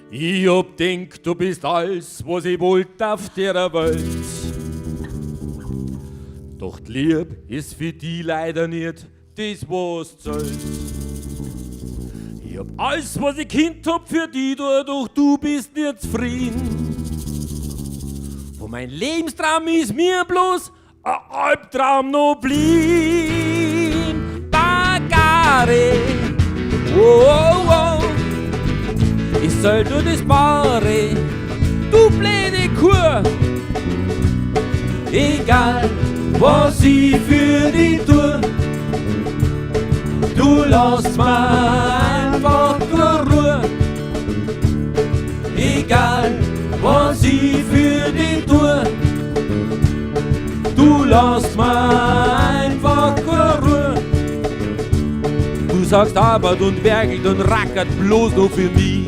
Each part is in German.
Ich hab denkt, du bist alles, was ich wollte auf der Welt. Doch die Liebe ist für die leider nicht das, was zählt. Ich hab alles, was ich Kind hab für die, doch du bist nicht zufrieden. Wo mein Lebenstraum ist mir bloß ein Albtraum noch blieb. Bagare, oh, oh, oh. Ich soll nur das Bare, du blöde Kur. Egal, was ich für dich tue, du lässt mir einfach nur Ruhe. Egal, was ich für dich tue, du lässt mir einfach nur Ruhe. Du sagst arbeit und werkelt und rackert bloß noch für mich.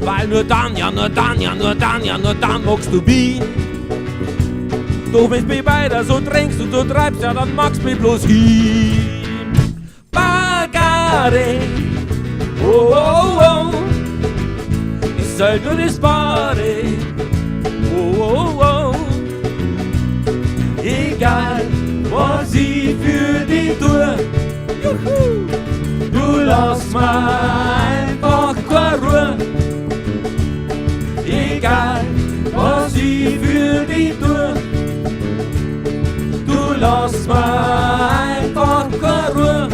Weil nur dann, ja nur dann, ja nur dann, ja nur dann magst du mich. Doch wenn's mich weiter so drängst und so treibst, ja dann magst du mich bloß hin. Bagare, oh, oh, oh. Ich soll nur das Bare, oh, oh, oh. Egal, was ich für dich tue, juhu, du lass mir einfach keine Ruhe. Egal, was ich für dich tue, du lass mir einfach keine Ruhe.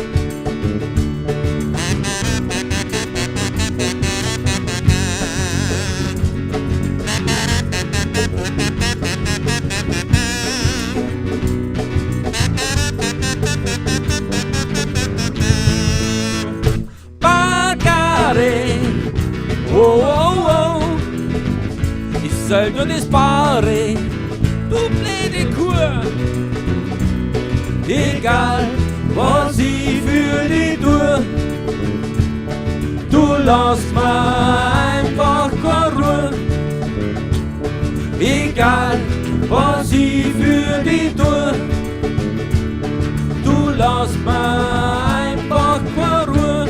Bagare, oh, oh, oh. Ich soll nur das Bare, du blöde Kur. Egal, was ich für dich tue, du lässt mir einfach keine Ruhe. Egal, was ich für dich tue, du lässt mir einfach keine Ruhe.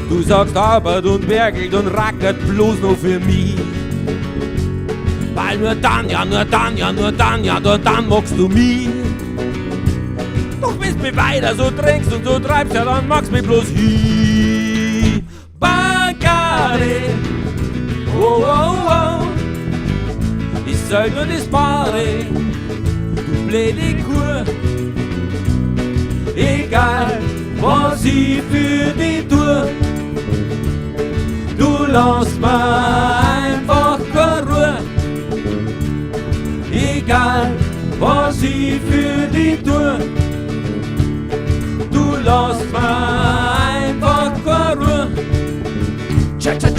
Du sagst arbeit und werkelt und rackert bloß noch für mich. Weil nur dann, ja nur dann, ja nur dann, ja nur dann magst du mich. Doch wenn's mich weiter so drängst und so treibst, ja dann magst du mich bloß hin. Bagare, oh, oh, oh. Ich soll nur das Bare, du blöde Kur. Egal, was ich für dich tue, du lässt mir einfach keine Ruhe. Egal, was ich für dich tue, du lässt mir einfach keine Ruhe. Cha, cha,